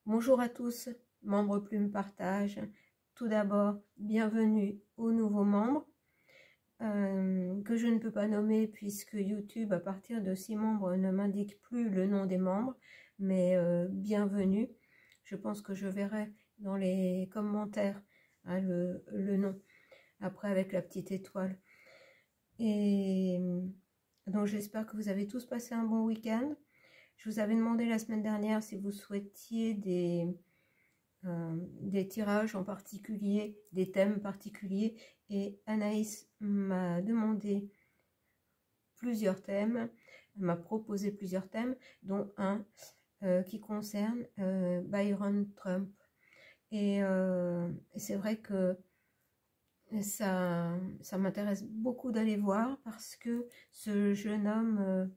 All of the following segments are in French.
Bonjour à tous, membres Plume Partage. Tout d'abord, bienvenue aux nouveaux membres que je ne peux pas nommer puisque YouTube, à partir de 6 membres, ne m'indique plus le nom des membres, mais bienvenue. Je pense que je verrai dans les commentaires hein, le nom, après avec la petite étoile. Et donc j'espère que vous avez tous passé un bon week-end. Je vous avais demandé la semaine dernière si vous souhaitiez des tirages en particulier, des thèmes particuliers, et Anaïs m'a demandé plusieurs thèmes, m'a proposé plusieurs thèmes, dont un qui concerne Byron Trump. Et c'est vrai que ça m'intéresse beaucoup d'aller voir parce que ce jeune homme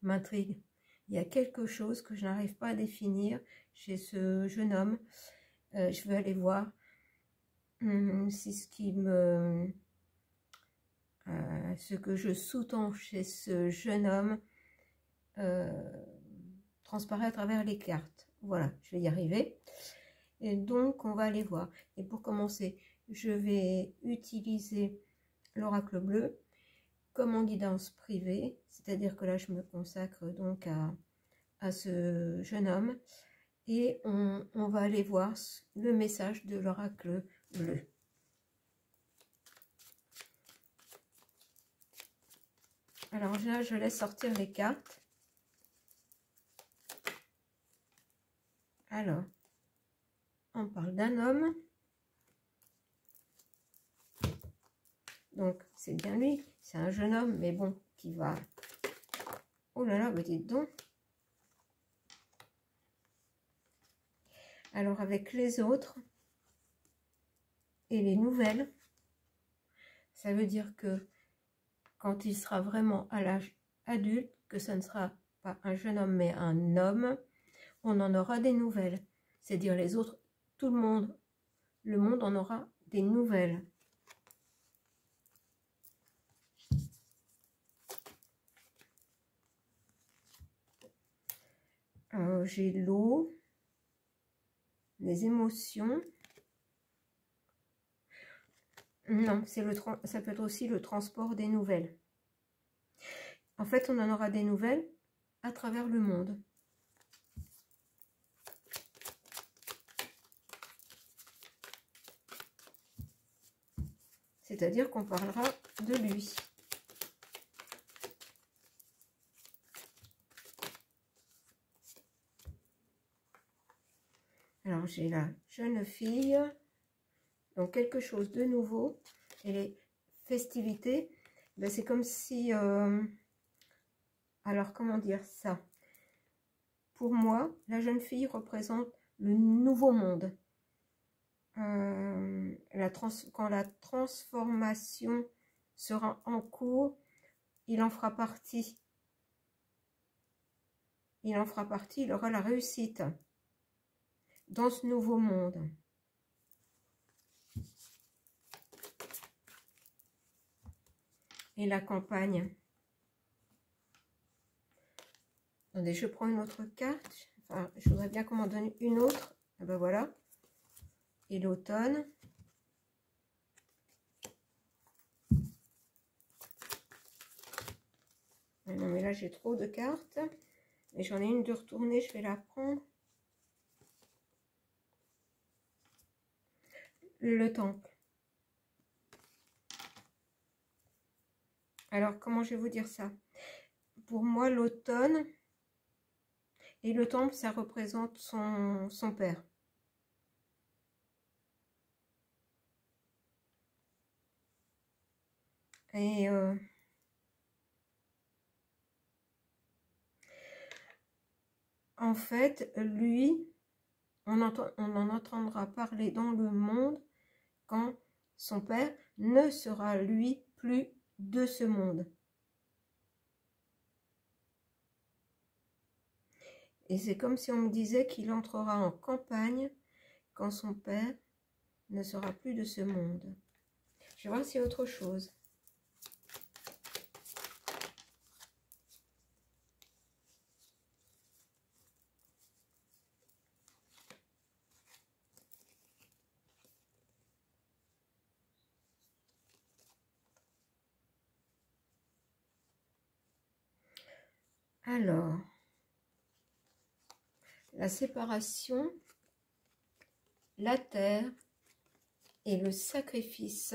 m'intrigue. Il y a quelque chose que je n'arrive pas à définir chez ce jeune homme. Je veux aller voir si ce que je sous-tends chez ce jeune homme transparaît à travers les cartes. Voilà, je vais y arriver. Et donc, on va aller voir. Et pour commencer, je vais utiliser l'oracle bleu comme en guidance privée, c'est-à-dire que là, je me consacre donc à ce jeune homme. Et on va aller voir le message de l'oracle bleu. Alors là, je laisse sortir les cartes. Alors, on parle d'un homme. Donc, c'est bien lui. C'est un jeune homme, mais bon, qui va... Oh là là, bah dites donc. Alors, avec les autres et les nouvelles, ça veut dire que quand il sera vraiment à l'âge adulte, que ce ne sera pas un jeune homme, mais un homme, on en aura des nouvelles. C'est-à-dire les autres, tout le monde en aura des nouvelles. J'ai l'eau, les émotions. Non, ça peut être aussi le transport des nouvelles. En fait, on en aura des nouvelles à travers le monde. C'est-à-dire qu'on parlera de lui. Alors, j'ai la jeune fille, donc quelque chose de nouveau. Et les festivités, ben c'est comme si... alors, comment dire ça? Pour moi, la jeune fille représente le nouveau monde. Quand la transformation sera en cours, il en fera partie. Il en fera partie, il aura la réussite dans ce nouveau monde. Et la campagne. Attendez, je prends une autre carte. Enfin, je voudrais bien qu'on m'en donne une autre. Ah ben voilà. Et l'automne. Non, mais là, j'ai trop de cartes. Et j'en ai une de retourner, je vais la prendre. Le temple. Alors, comment je vais vous dire ça? Pour moi, l'automne et le temple, ça représente son père. Et en fait, lui, on en entendra parler dans le monde quand son père ne sera, lui, plus de ce monde. Et c'est comme si on me disait qu'il entrera en campagne quand son père ne sera plus de ce monde. Je vais voir s'il y a autre chose. Alors, la séparation, la terre et le sacrifice.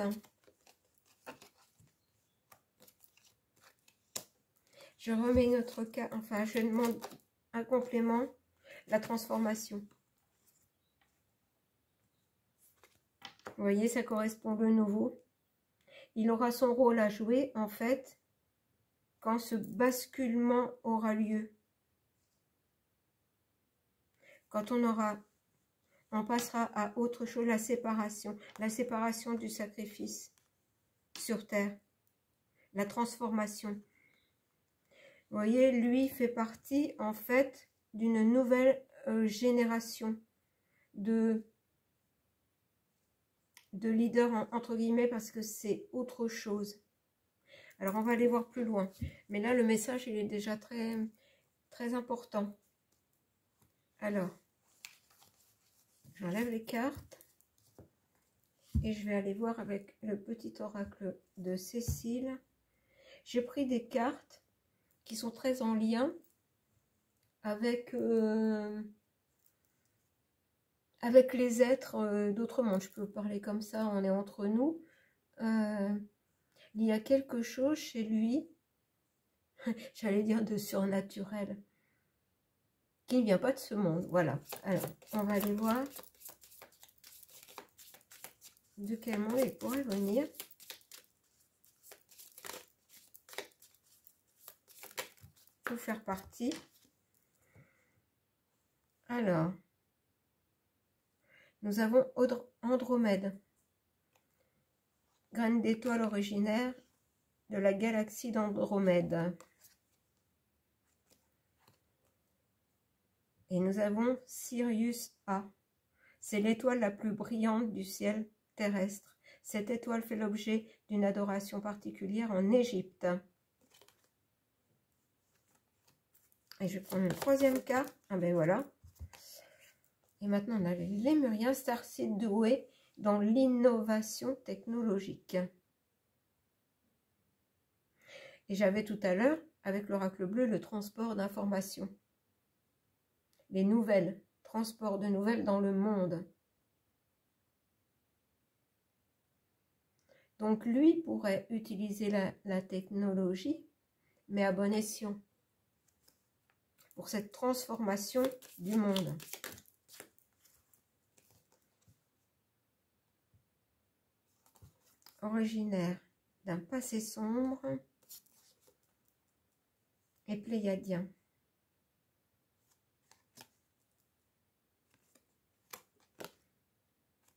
Je remets notre cas, enfin je demande un complément, la transformation. Vous voyez, ça correspond de nouveau. Il aura son rôle à jouer en fait quand ce basculement aura lieu. Quand on passera à autre chose, la séparation du sacrifice sur terre, la transformation. Vous voyez, lui fait partie en fait d'une nouvelle génération de leaders entre guillemets, parce que c'est autre chose. Alors on va aller voir plus loin, mais là le message il est déjà très très important. Alors j'enlève les cartes et je vais aller voir avec le petit oracle de Cécile. J'ai pris des cartes qui sont très en lien avec avec les êtres d'autres mondes. Je peux parler comme ça, on est entre nous. Il y a quelque chose chez lui, j'allais dire de surnaturel, qui ne vient pas de ce monde. Voilà. Alors, on va aller voir de quel monde il pourrait venir. Pour faire partie. Alors, nous avons Andromède, graine d'étoile originaire de la galaxie d'Andromède. Et nous avons Sirius A. C'est l'étoile la plus brillante du ciel terrestre. Cette étoile fait l'objet d'une adoration particulière en Égypte. Et je vais prendre une troisième carte. Ah ben voilà. Et maintenant, on a les Lémuriens, Starseed doué dans l'innovation technologique. Et j'avais tout à l'heure, avec l'oracle bleu, le transport d'informations. Les nouvelles, transport de nouvelles dans le monde. Donc lui pourrait utiliser la technologie, mais à bon escient, pour cette transformation du monde. Originaire d'un passé sombre et pléiadien.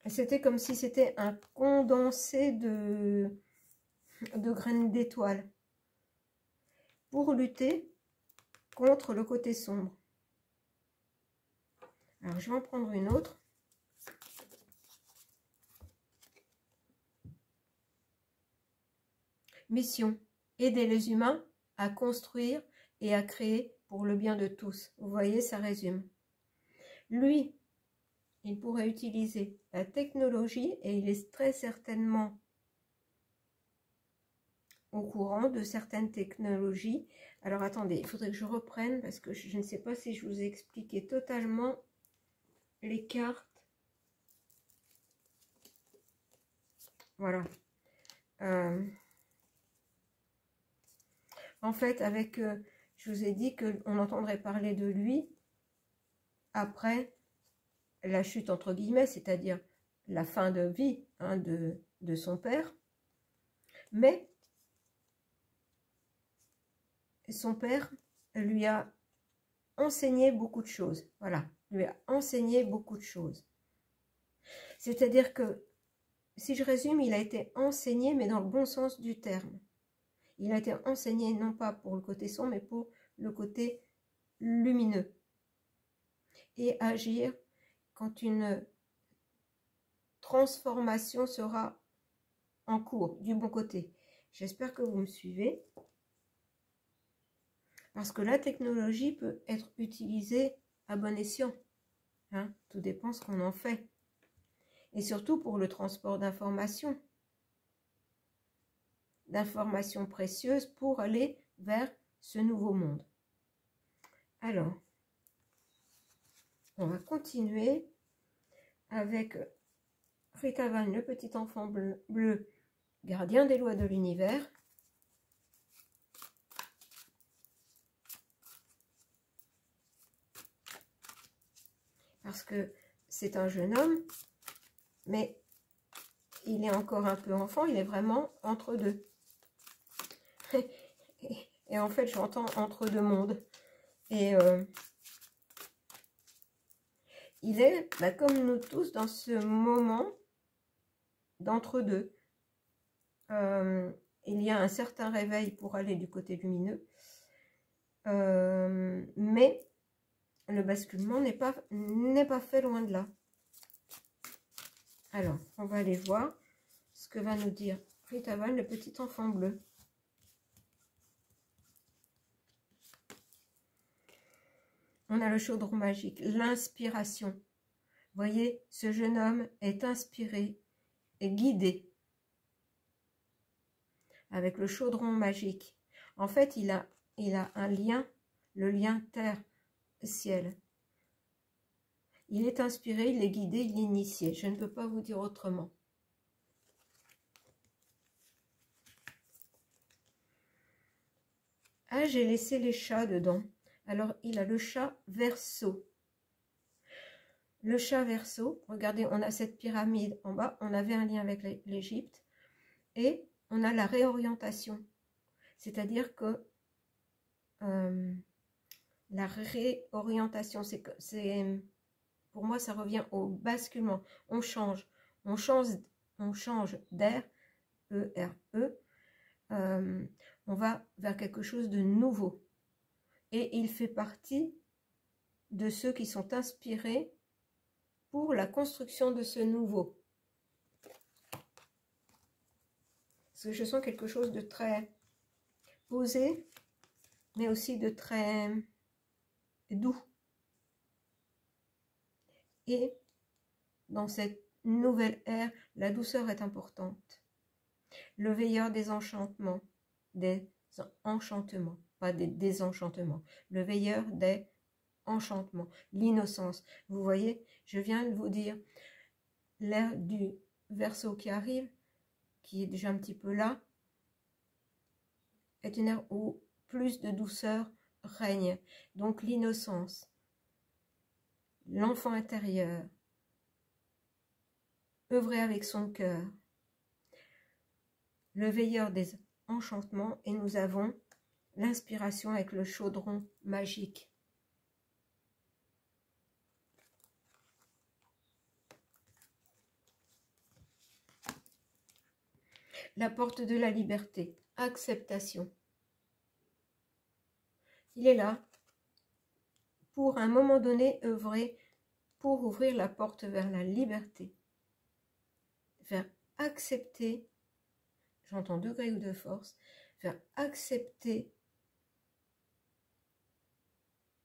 C'était comme si c'était un condensé de graines d'étoiles pour lutter contre le côté sombre. Alors, je vais en prendre une autre. Mission, aider les humains à construire et à créer pour le bien de tous. Vous voyez, ça résume. Lui, il pourrait utiliser la technologie et il est très certainement au courant de certaines technologies. Alors attendez, il faudrait que je reprenne parce que je ne sais pas si je vous ai expliqué totalement les cartes. Voilà. En fait, avec, je vous ai dit qu'on entendrait parler de lui après la chute entre guillemets, c'est-à-dire la fin de vie hein, de son père. Mais son père lui a enseigné beaucoup de choses. Voilà, lui a enseigné beaucoup de choses. C'est-à-dire que, si je résume, il a été enseigné, mais dans le bon sens du terme. Il a été enseigné non pas pour le côté sombre, mais pour le côté lumineux. Et agir quand une transformation sera en cours, du bon côté. J'espère que vous me suivez. Parce que la technologie peut être utilisée à bon escient. Hein, tout dépend ce qu'on en fait. Et surtout pour le transport d'informations. D'informations précieuses pour aller vers ce nouveau monde. Alors, on va continuer avec Rita Van, le petit enfant bleu, gardien des lois de l'univers. Parce que c'est un jeune homme, mais il est encore un peu enfant, il est vraiment entre deux. Et en fait, j'entends entre deux mondes. Et il est, comme nous tous, dans ce moment d'entre-deux. Il y a un certain réveil pour aller du côté lumineux. Mais le basculement n'est pas fait loin de là. Alors, on va aller voir ce que va nous dire Rita Van, le petit enfant bleu. On a le chaudron magique, l'inspiration. Voyez, ce jeune homme est inspiré et guidé avec le chaudron magique. En fait, il a un lien, le lien terre-ciel. Il est inspiré, il est guidé, il est initié. Je ne peux pas vous dire autrement. Ah, j'ai laissé les chats dedans. Alors, il a le chat Verseau. Le chat Verseau, regardez, on a cette pyramide en bas. On avait un lien avec l'Égypte. Et on a la réorientation. C'est-à-dire que la réorientation, pour moi, ça revient au basculement. On change d'air, E-R-E. On va vers quelque chose de nouveau. Et il fait partie de ceux qui sont inspirés pour la construction de ce nouveau. Parce que je sens quelque chose de très posé, mais aussi de très doux. Et dans cette nouvelle ère, la douceur est importante. Le veilleur des enchantements, pas des désenchantements. Le veilleur des enchantements, l'innocence. Vous voyez, je viens de vous dire, l'ère du Verseau qui arrive, qui est déjà un petit peu là, est une ère où plus de douceur règne. Donc l'innocence, l'enfant intérieur, œuvrer avec son cœur, le veilleur des enchantements, et nous avons l'inspiration avec le chaudron magique. La porte de la liberté, acceptation. Il est là pour, à un moment donné, œuvrer pour ouvrir la porte vers la liberté. Faire accepter, j'entends degré ou de force, faire accepter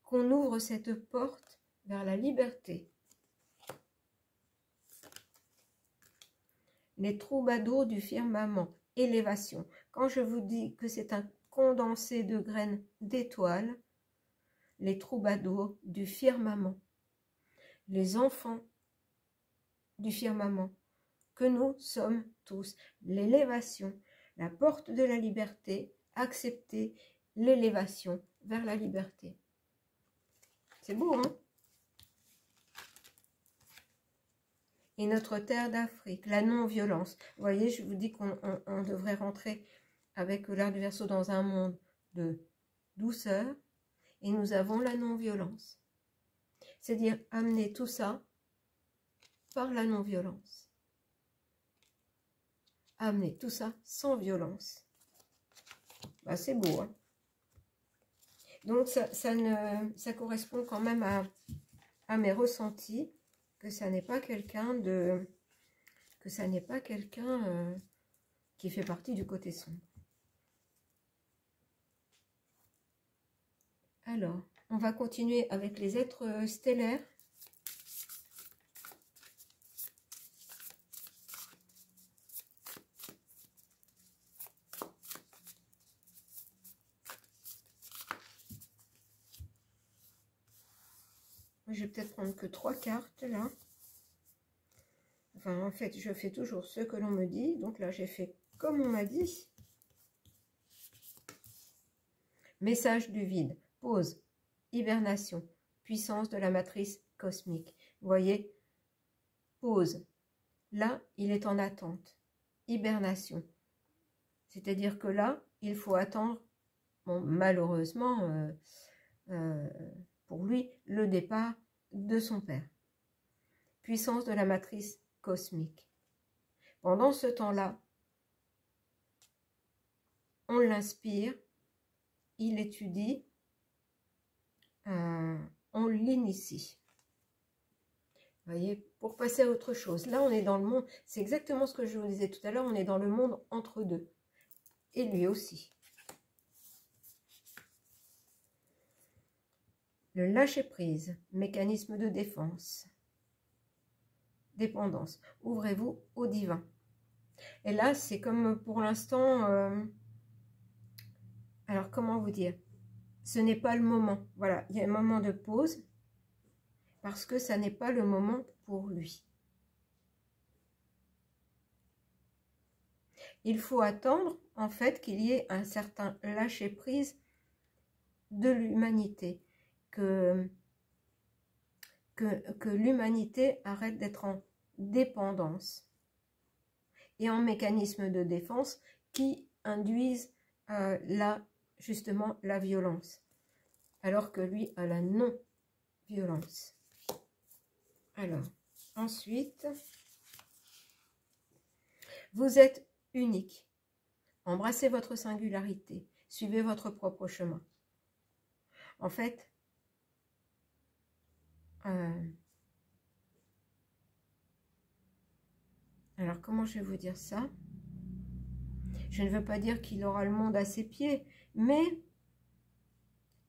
qu'on ouvre cette porte vers la liberté. Les troubadours du firmament, élévation. Quand je vous dis que c'est un condensé de graines d'étoiles, les troubadours du firmament, les enfants du firmament, que nous sommes tous, l'élévation, la porte de la liberté, accepter l'élévation vers la liberté. C'est beau, hein? Et notre terre d'Afrique, la non-violence. Vous voyez, je vous dis qu'on devrait rentrer avec l'ère du Verseau dans un monde de douceur, et nous avons la non-violence. C'est-à-dire amener tout ça par la non-violence. Amener tout ça sans violence. Bah, c'est beau, hein? Donc ça correspond quand même à mes ressentis, que ça n'est pas quelqu'un qui fait partie du côté sombre. Alors, on va continuer avec les êtres stellaires. je vais peut-être prendre que 3 cartes là. Enfin, en fait, je fais toujours ce que l'on me dit. Donc là, j'ai fait comme on m'a dit. Message du vide. Pause. Hibernation. Puissance de la matrice cosmique. Vous voyez? Pause. Là, il est en attente. Hibernation. C'est-à-dire que là, il faut attendre, bon, malheureusement, pour lui, le départ de son père. Puissance de la matrice cosmique. Pendant ce temps-là, on l'inspire, il étudie, on l'initie. Vous voyez, pour passer à autre chose. Là, on est dans le monde, c'est exactement ce que je vous disais tout à l'heure, on est dans le monde entre deux. Et lui aussi. Le lâcher-prise, mécanisme de défense. Dépendance. Ouvrez-vous au divin. Et là, c'est comme pour l'instant... alors, comment vous dire? Ce n'est pas le moment. Voilà, il y a un moment de pause. Parce que ça n'est pas le moment pour lui. Il faut attendre, en fait, qu'il y ait un certain lâcher-prise de l'humanité. Que l'humanité arrête d'être en dépendance et en mécanisme de défense qui induisent justement la violence, alors que lui a la non-violence. Alors, ensuite, vous êtes unique. Embrassez votre singularité, suivez votre propre chemin. En fait, alors, comment je vais vous dire ça? Je ne veux pas dire qu'il aura le monde à ses pieds, mais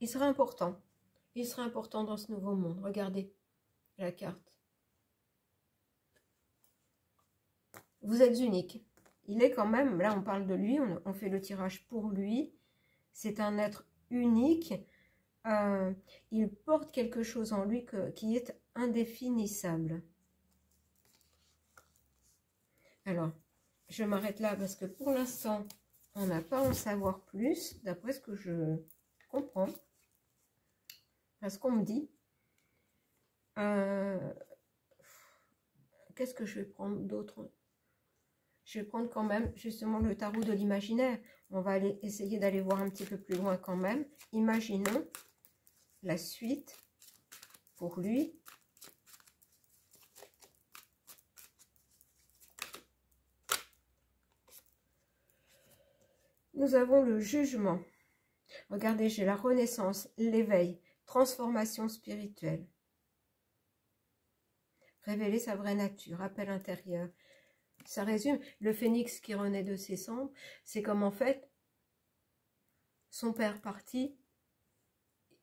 il sera important. Il sera important dans ce nouveau monde. Regardez la carte. Vous êtes unique. Il est quand même, là on parle de lui, on fait le tirage pour lui. C'est un être unique. Il porte quelque chose en lui qui est indéfinissable. Alors, je m'arrête là parce que pour l'instant, on n'a pas à en savoir plus, d'après ce que je comprends. Parce qu'on me dit. Qu'est-ce que je vais prendre d'autre? Je vais prendre quand même justement le tarot de l'imaginaire. On va aller essayer d'aller voir un petit peu plus loin quand même. Imaginons la suite pour lui. Nous avons le jugement. Regardez, j'ai la renaissance, l'éveil, transformation spirituelle. Révéler sa vraie nature, appel intérieur. Ça résume, le phénix qui renaît de ses cendres, c'est comme en fait, son père parti,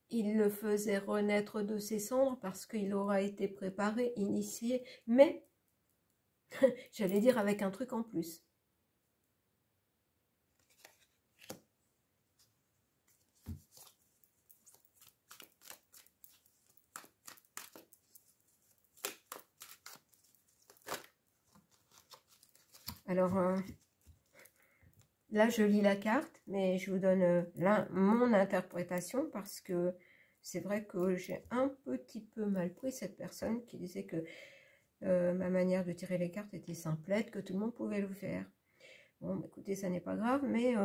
il le faisait renaître de ses cendres parce qu'il aura été préparé, initié, mais, j'allais dire avec un truc en plus. Alors, là, je lis la carte, mais je vous donne mon interprétation parce que c'est vrai que j'ai un petit peu mal pris cette personne qui disait que ma manière de tirer les cartes était simplette, que tout le monde pouvait le faire. Bon, écoutez, ça n'est pas grave, mais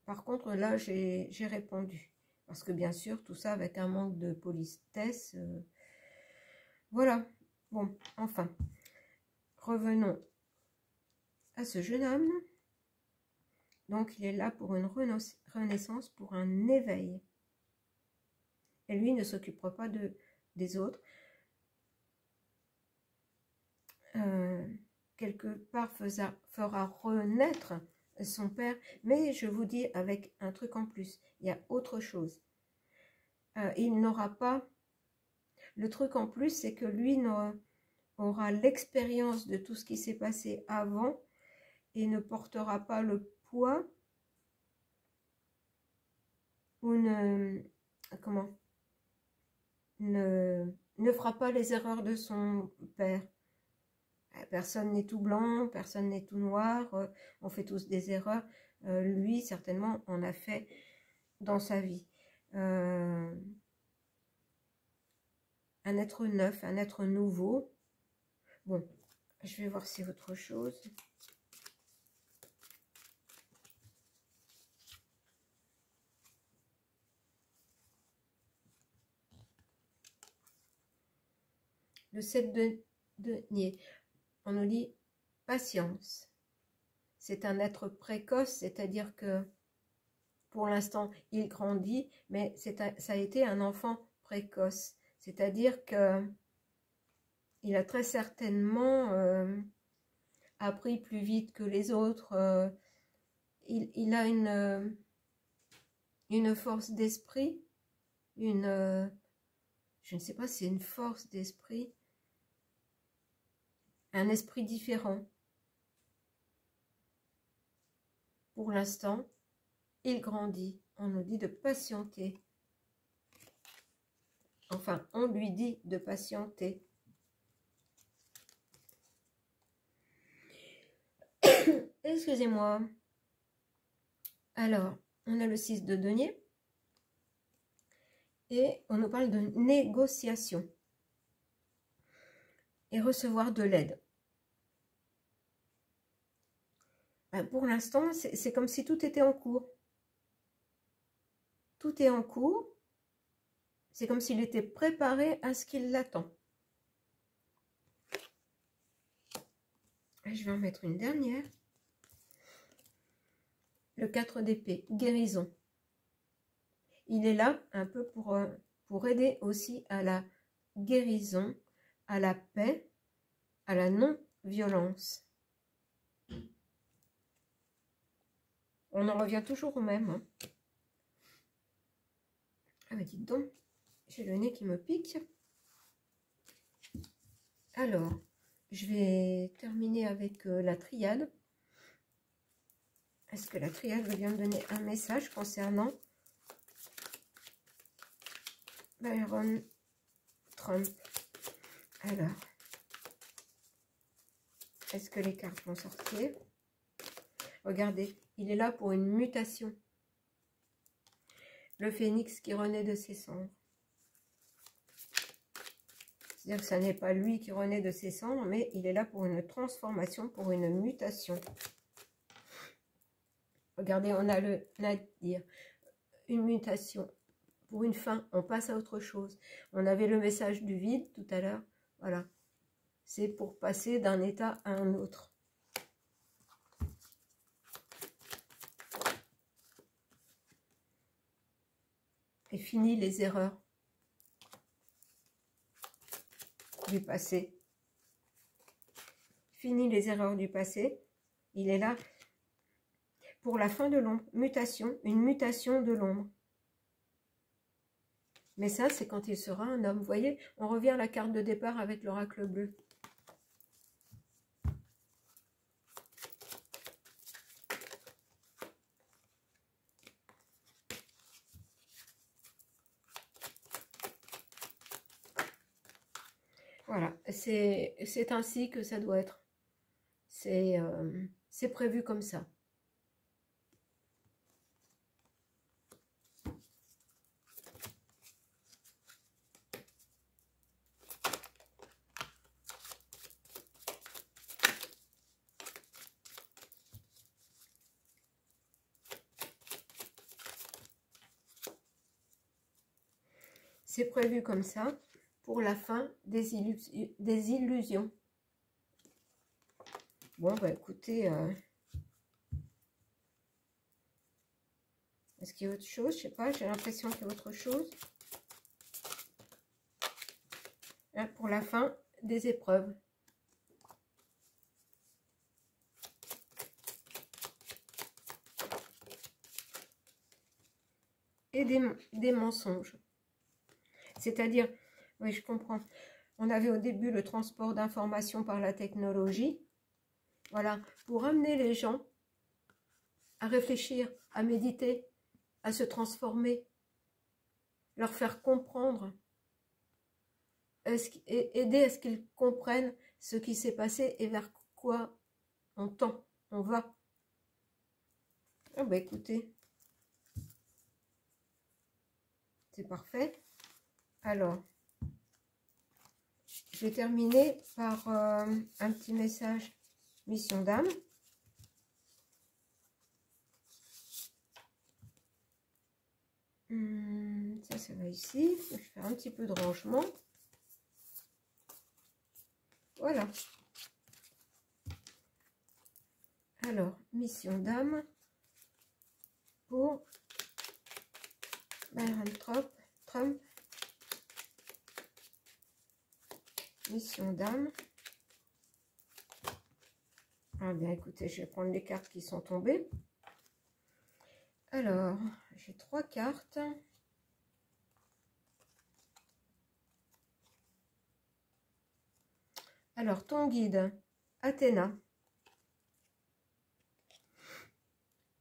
par contre, là, j'ai répondu. Parce que bien sûr, tout ça avec un manque de politesse. Voilà. Bon, enfin. Revenons à ce jeune homme. Donc, il est là pour une renaissance, pour un éveil. Et lui ne s'occupera pas des autres. Quelque part, fera renaître son père. Mais je vous dis avec un truc en plus. Il y a autre chose. Il n'aura pas... Le truc en plus, c'est que lui aura l'expérience de tout ce qui s'est passé avant et ne portera pas le poids ou comment ne fera pas les erreurs de son père. Personne n'est tout blanc, personne n'est tout noir, on fait tous des erreurs. Lui, certainement, en a fait dans sa vie. Un être neuf, un être nouveau. Bon, je vais voir si autre chose. Le 7 de denier, on nous dit patience. C'est un être précoce, c'est-à-dire que pour l'instant, il grandit, mais ça a été un enfant précoce. C'est-à-dire que il a très certainement appris plus vite que les autres. Il a une force d'esprit, je ne sais pas si c'est une force d'esprit, un esprit différent. Pour l'instant, il grandit. On nous dit de patienter. Enfin, on lui dit de patienter. Excusez-moi. Alors, on a le 6 de denier. Et on nous parle de négociation. Et recevoir de l'aide. Pour l'instant, c'est comme si tout était en cours. Tout est en cours. C'est comme s'il était préparé à ce qu'il l'attend. Je vais en mettre une dernière. Le 4 d'épée, guérison. Il est là un peu pour aider aussi à la guérison, à la paix, à la non-violence. On en revient toujours au même. Hein. Ah mais dites donc, j'ai le nez qui me pique. Alors, je vais terminer avec la triade. Est-ce que la triade va bien me donner un message concernant Byron Trump? Alors, est-ce que les cartes vont sortir? Regardez, il est là pour une mutation. Le phénix qui renaît de ses cendres. C'est-à-dire que ce n'est pas lui qui renaît de ses cendres, mais il est là pour une transformation, pour une mutation. Regardez, on a le nadir, une mutation. Pour une fin, on passe à autre chose. On avait le message du vide tout à l'heure. Voilà. C'est pour passer d'un état à un autre. Et fini les erreurs du passé. Fini les erreurs du passé. Il est là pour la fin de l'ombre. Mutation, une mutation de l'ombre. Mais ça, c'est quand il sera un homme. Vous voyez, on revient à la carte de départ avec l'oracle bleu. Voilà, c'est ainsi que ça doit être. C'est prévu comme ça. C'est prévu comme ça pour la fin des illusions. Bon, bah écoutez, est-ce qu'il y a autre chose? Je sais pas, j'ai l'impression qu'il y a autre chose. Là, pour la fin des épreuves. Et des mensonges. C'est-à-dire, oui, je comprends. On avait au début le transport d'informations par la technologie. Voilà, pour amener les gens à réfléchir, à méditer, à se transformer, leur faire comprendre aider à ce qu'ils comprennent ce qui s'est passé et vers quoi on tend, on va. Ah bah écoutez, c'est parfait. Alors, je vais terminer par un petit message mission d'âme. Ça va ici. Je vais faire un petit peu de rangement. Voilà. Alors, mission d'âme pour Byron Trump. Mission d'âme. Ah bien, écoutez, je vais prendre les cartes qui sont tombées. Alors, j'ai 3 cartes. Alors, ton guide, Athéna.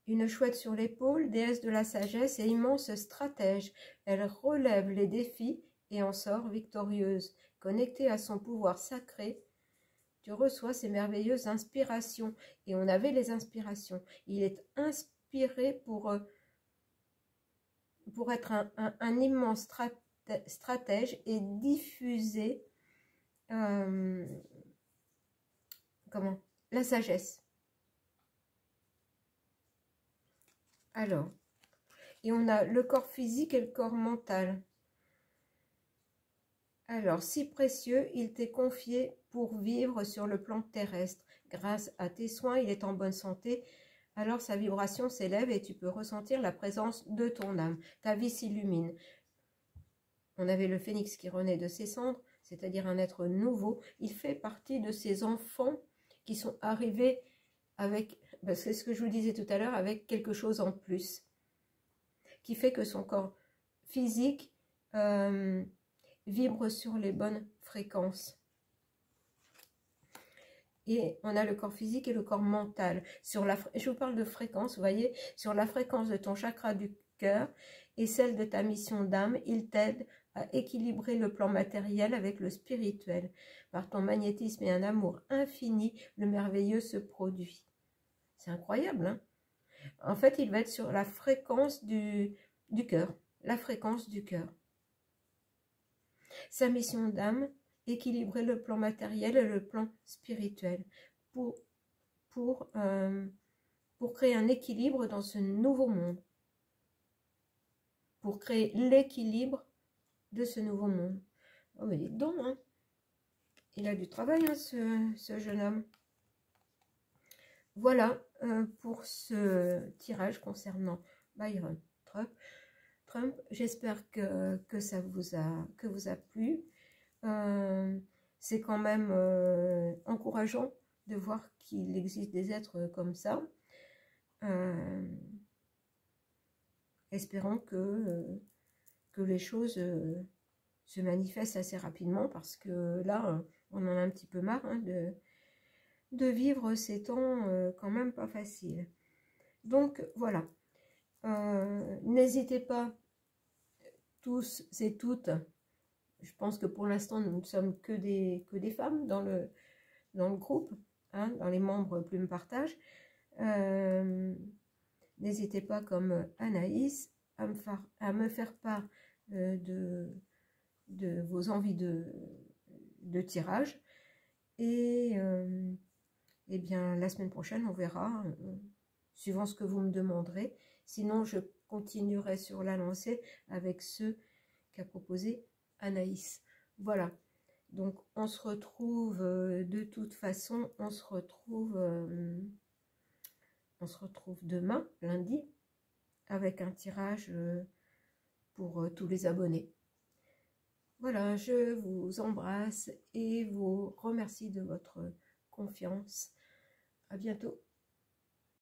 Une chouette sur l'épaule, déesse de la sagesse et immense stratège. Elle relève les défis et en sort victorieuse. Connectée à son pouvoir sacré, tu reçois ces merveilleuses inspirations. Et on avait les inspirations. Il est inspiré pour être un immense stratège et diffuser la sagesse. Alors, et on a le corps physique et le corps mental. Alors, si précieux, il t'est confié pour vivre sur le plan terrestre. Grâce à tes soins, il est en bonne santé. Alors, sa vibration s'élève et tu peux ressentir la présence de ton âme. Ta vie s'illumine. On avait le phénix qui renaît de ses cendres, c'est-à-dire un être nouveau. Il fait partie de ces enfants qui sont arrivés avec, c'est ce que je vous disais tout à l'heure, avec quelque chose en plus, qui fait que son corps physique vibre sur les bonnes fréquences. Et on a le corps physique et le corps mental. Je vous parle de fréquence, vous voyez, sur la fréquence de ton chakra du cœur et celle de ta mission d'âme, il t'aide à équilibrer le plan matériel avec le spirituel. Par ton magnétisme et un amour infini, le merveilleux se produit. C'est incroyable, hein? En fait, il va être sur la fréquence du cœur, la fréquence du cœur. Sa mission d'âme, équilibrer le plan matériel et le plan spirituel pour créer un équilibre dans ce nouveau monde, pour créer l'équilibre de ce nouveau monde. Oh mais dites donc, hein, il a du travail, hein, ce jeune homme. Voilà pour ce tirage concernant Byron Trump. J'espère que ça vous a plu. C'est quand même encourageant de voir qu'il existe des êtres comme ça. Espérons que les choses se manifestent assez rapidement, parce que là, on en a un petit peu marre, hein, de vivre ces temps quand même pas faciles. Donc voilà, n'hésitez pas, tous et toutes, je pense que pour l'instant nous ne sommes que des femmes dans le groupe, hein, dans les membres Plume Partage. N'hésitez pas, comme Anaïs, à me faire part de vos envies de tirage. Et eh bien, la semaine prochaine, on verra, suivant ce que vous me demanderez. Sinon, je continuerai sur la lancée avec ceux qu'a proposé Anaïs. Voilà. Donc, on se retrouve de toute façon, on se retrouve demain, lundi, avec un tirage pour tous les abonnés. Voilà, je vous embrasse et vous remercie de votre confiance. À bientôt.